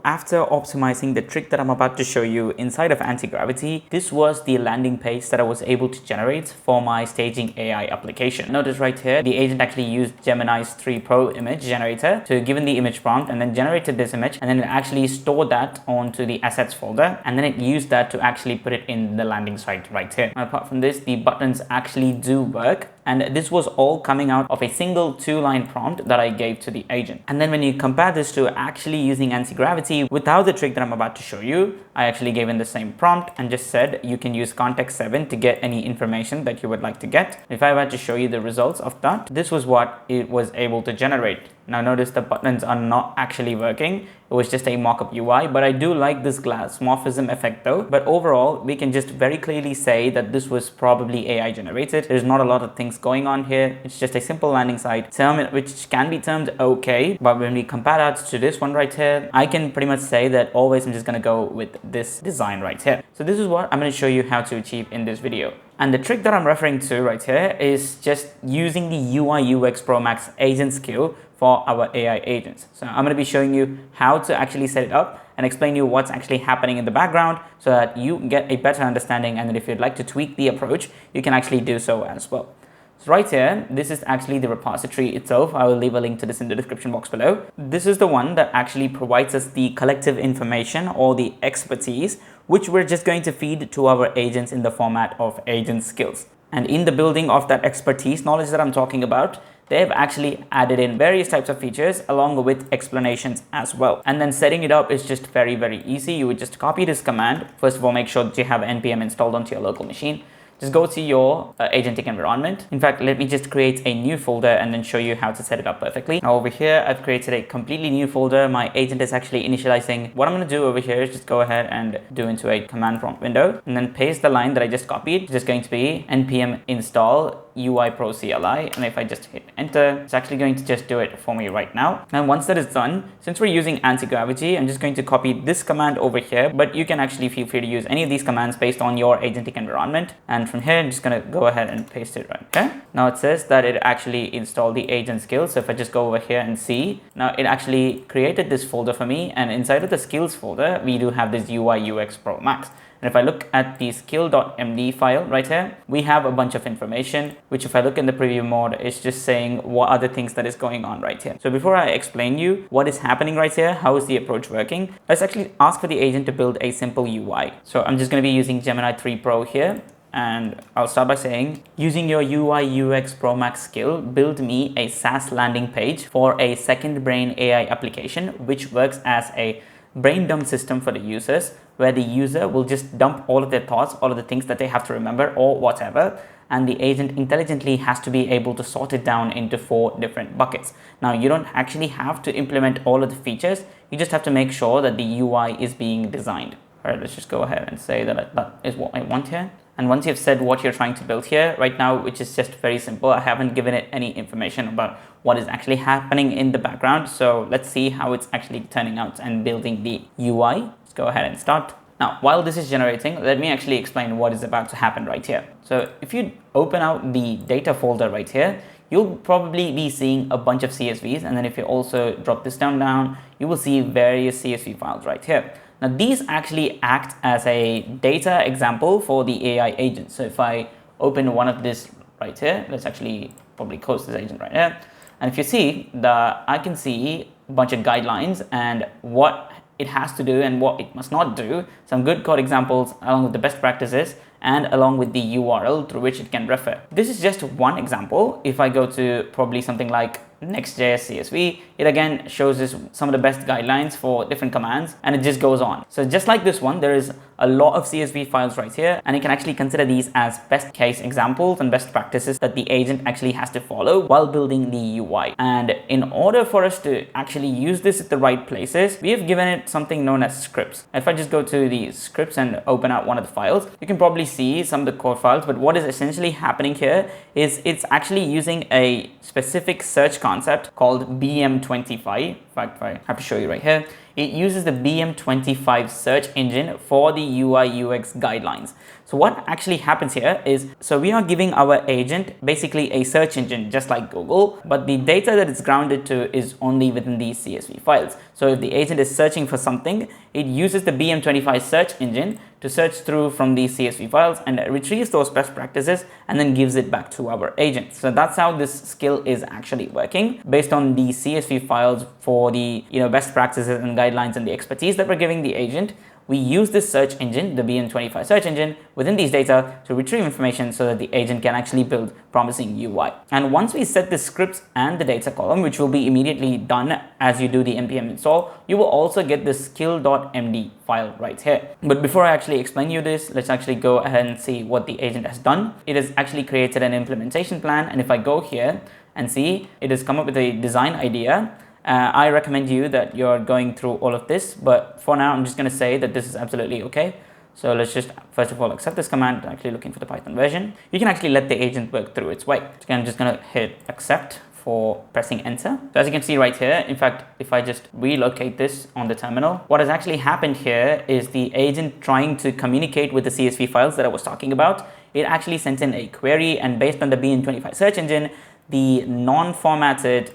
After optimizing the trick that I'm about to show you inside of Antigravity, this was the landing page that I was able to generate for my staging AI application. Notice right here, the agent actually used Gemini's 3 Pro image generator to give in the image prompt and then generated this image, and then it actually stored that onto the assets folder, and then it used that to actually put it in the landing site right here. And apart from this, the buttons actually do work, and this was all coming out of a single 2-line prompt that I gave to the agent. And then when you compare this to actually using Antigravity without the trick that I'm about to show you, I actually gave in the same prompt and just said you can use context 7 to get any information that you would like to get. If I were to show you the results of that, this was what it was able to generate. Now notice the buttons are not actually working. It was just a mock-up UI, but I do like this glass morphism effect though. But overall, we can just very clearly say that this was probably AI generated. There's not a lot of things going on here. It's just a simple landing site which can be termed okay. But when we compare that to this one right here, I can pretty much say that always I'm just going to go with this design right here. So this is what I'm going to show you how to achieve in this video. And the trick that I'm referring to right here is just using the UIUX Pro Max agent skill for our AI agents. So I'm going to be showing you how to actually set it up and explain you what's actually happening in the background so that you get a better understanding, and then if you'd like to tweak the approach, you can actually do so as well. So right here, this is actually the repository itself. I will leave a link to this in the description box below. This is the one that actually provides us the collective information or the expertise, which we're just going to feed to our agents in the format of agent skills. And in the building of that expertise knowledge that I'm talking about, they've actually added in various types of features along with explanations as well. And then setting it up is just very, very easy. You would just copy this command. First of all, make sure that you have npm installed onto your local machine. Just go to your agentic environment. In fact, let me just create a new folder and then show you how to set it up perfectly. Now over here, I've created a completely new folder. My agent is actually initializing. What I'm going to do over here is just go ahead and do into a command prompt window and then paste the line that I just copied. It's just going to be npm install UI Pro CLI, and if I just hit enter, it's actually going to just do it for me right now. And once that is done, since we're using Antigravity, I'm just going to copy this command over here, but you can actually feel free to use any of these commands based on your agentic environment. And from here, I'm just going to go ahead and paste it right here. Now it says that it actually installed the agent skills. So if I just go over here and see, now it actually created this folder for me, and inside of the skills folder, we do have this UIUX Pro Max. And if I look at the skill.md file right here, we have a bunch of information, which if I look in the preview mode, it's just saying what are the things that is going on right here. So before I explain you what is happening right here, how is the approach working, let's actually ask for the agent to build a simple UI. So I'm just going to be using Gemini 3 Pro here. And I'll start by saying, using your UIUX Pro Max skill, build me a SaaS landing page for a second brain AI application, which works as a brain dump system for the users, where the user will just dump all of their thoughts, all of the things that they have to remember or whatever, and the agent intelligently has to be able to sort it down into 4 different buckets. Now you don't actually have to implement all of the features, you just have to make sure that the UI is being designed. All right, let's just go ahead and say that that is what I want here. And once you've said what you're trying to build here right now, which is just very simple, I haven't given it any information about what is actually happening in the background. So let's see how it's actually turning out and building the UI. Let's go ahead and start. Now, while this is generating, let me actually explain what is about to happen right here. So if you open out the data folder right here, you'll probably be seeing a bunch of CSVs. And then if you also drop this down, you will see various CSV files right here. Now, these actually act as a data example for the AI agent. So if I open one of this right here, let's actually probably close this agent right here. And if you see, I can see a bunch of guidelines and what it has to do and what it must not do, some good code examples along with the best practices, and along with the URL through which it can refer. This is just one example. If I go to probably something like Next.js CSV, it again shows us some of the best guidelines for different commands, and it just goes on. So just like this one, there is a lot of CSV files right here, and you can actually consider these as best case examples and best practices that the agent actually has to follow while building the UI. And in order for us to actually use this at the right places, we have given it something known as scripts. If I just go to the scripts and open out one of the files, you can probably see some of the code files, but what is essentially happening here is it's actually using a specific search concept called BM25. In fact, I have to show you right here. it uses the BM25 search engine for the UI/UX guidelines. So what actually happens here is, so we are giving our agent basically a search engine just like Google, but the data that it's grounded to is only within these CSV files. So if the agent is searching for something, it uses the BM25 search engine to search through from these CSV files and retrieves those best practices and then gives it back to our agent. So that's how this skill is actually working based on the CSV files for the best practices and guidelines and the expertise that we're giving the agent. We use this search engine, the BM25 search engine, within these data to retrieve information so that the agent can actually build promising UI. And once we set the scripts and the data column, which will be immediately done as you do the npm install, you will also get the skill.md file right here. But before I actually explain you this, let's actually go ahead and see what the agent has done. It has actually created an implementation plan. And if I go here and see, it has come up with a design idea. I recommend you that you're going through all of this, but for now I'm just going to say that this is absolutely okay. So let's just first of all accept this command, actually looking for the Python version. You can actually let the agent work through its way. So I'm just going to hit accept for pressing enter. So as you can see right here, in fact, if I just relocate this on the terminal, what has actually happened here is the agent trying to communicate with the CSV files that I was talking about. It actually sent in a query, and based on the BM25 search engine, the non-formatted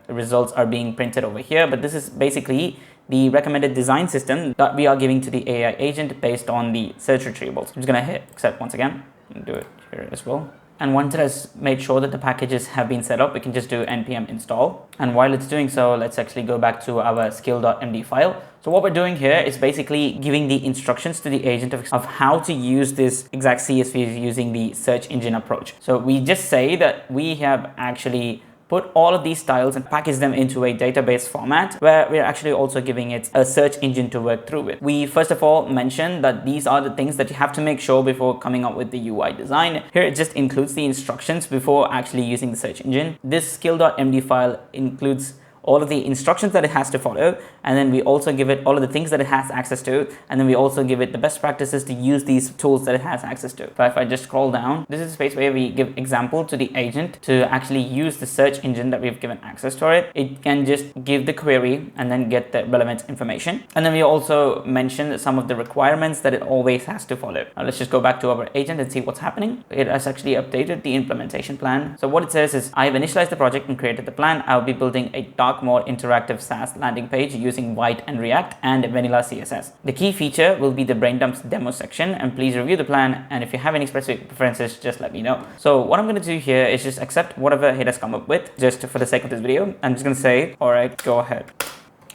results are being printed over here, but this is basically the recommended design system that we are giving to the AI agent based on the search retrievals. I'm just going to hit accept once again and do it here as well. And once it has made sure that the packages have been set up, we can just do npm install. And while it's doing so, let's actually go back to our skill.md file. So what we're doing here is basically giving the instructions to the agent of how to use this exact CSV using the search engine approach. So we just say that we have actually put all of these styles and package them into a database format where we're actually also giving it a search engine to work through with. We first of all mentioned that these are the things that you have to make sure before coming up with the UI design. Here it just includes the instructions before actually using the search engine. This skill.md file includes all of the instructions that it has to follow, and then we also give it all of the things that it has access to, and then we also give it the best practices to use these tools that it has access to. So if I just scroll down, this is a space where we give example to the agent to actually use the search engine that we've given access to it. It can just give the query and then get the relevant information. And then we also mention some of the requirements that it always has to follow. Now let's just go back to our agent and see what's happening. It has actually updated the implementation plan. So what it says is, I've initialized the project and created the plan. I'll be building a dark mode interactive SaaS landing page using White and React and vanilla CSS. The key feature will be the braindumps demo section, and please review the plan, and if you have any specific preferences, just let me know. So what I'm going to do here is just accept whatever it has come up with, just for the sake of this video. I'm just going to say, all right, go ahead.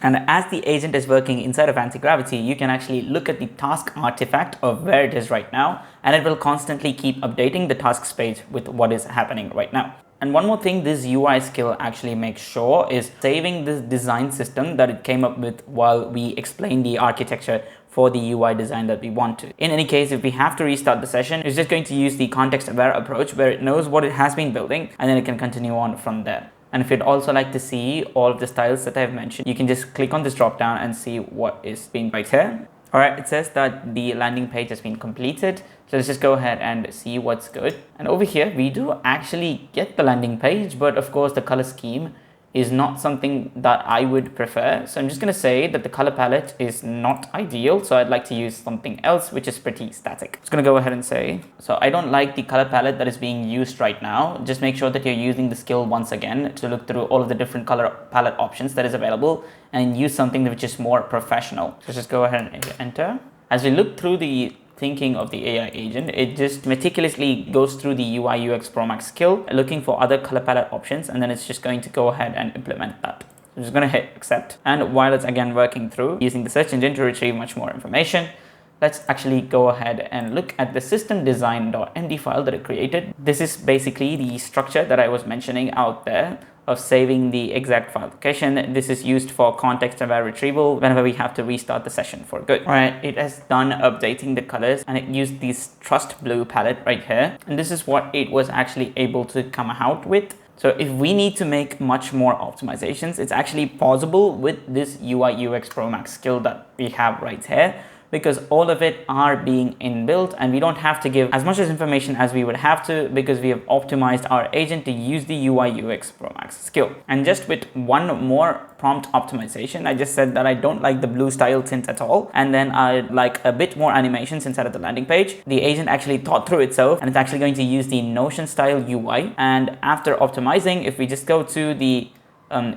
And as the agent is working inside of Antigravity, you can actually look at the task artifact of where it is right now, and it will constantly keep updating the tasks page with what is happening right now. And one more thing this UI skill actually makes sure is saving this design system that it came up with while we explain the architecture for the UI design that we want to. In any case, if we have to restart the session, it's just going to use the context-aware approach where it knows what it has been building, and then it can continue on from there. And if you'd also like to see all of the styles that I've mentioned, you can just click on this drop down and see what is being right here. All right, it says that the landing page has been completed. So let's just go ahead and see what's good. And over here, we do actually get the landing page, but of course the color scheme is not something that I would prefer. So I'm just going to say that the color palette is not ideal. So I'd like to use something else, which is pretty static. I'm just going to go ahead and say, so I don't like the color palette that is being used right now. Just make sure that you're using the skill once again to look through all of the different color palette options that is available and use something which is more professional. So just go ahead and enter. As we look through the thinking of the AI agent, it just meticulously goes through the UIUX Pro Max skill, looking for other color palette options, and then it's just going to go ahead and implement that. I'm just going to hit accept. And while it's again working through, using the search engine to retrieve much more information, let's actually go ahead and look at the system-design.md file that it created. This is basically the structure that I was mentioning out there of saving the exact file location. This is used for context-aware retrieval whenever we have to restart the session for good. All right, it has done updating the colors, and it used this trust blue palette right here. And this is what it was actually able to come out with. So if we need to make much more optimizations, it's actually possible with this UIUX Pro Max skill that we have right here. because all of it are being inbuilt and we don't have to give as much as information as we would have to, because we have optimized our agent to use the UIUX Pro Max skill. And just with one more prompt optimization, I just said that I don't like the blue style tint at all, and then I like a bit more animations inside of the landing page. The agent actually thought through itself and it's actually going to use the Notion style UI. And after optimizing, if we just go to the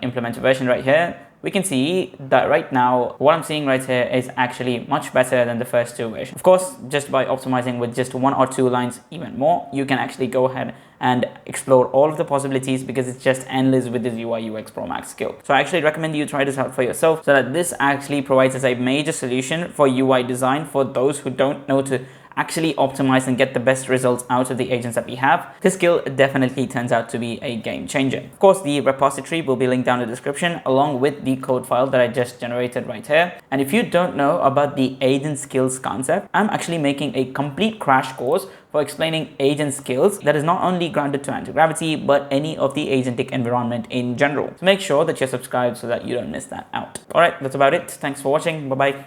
implemented version right here, we can see that right now what I'm seeing right here is actually much better than the first two versions. Of course, just by optimizing with just 1 or 2 lines even more, you can actually go ahead and explore all of the possibilities, because it's just endless with this UIUX Pro Max skill. So I actually recommend you try this out for yourself, so that this actually provides us a major solution for UI design for those who don't know to actually optimize and get the best results out of the agents that we have. This skill definitely turns out to be a game changer. Of course, the repository will be linked down in the description along with the code file that I just generated right here. And if you don't know about the agent skills concept, I'm actually making a complete crash course for explaining agent skills that is not only grounded to Antigravity, but any of the agentic environment in general. So make sure that you're subscribed so that you don't miss that out. All right, that's about it. Thanks for watching. Bye-bye.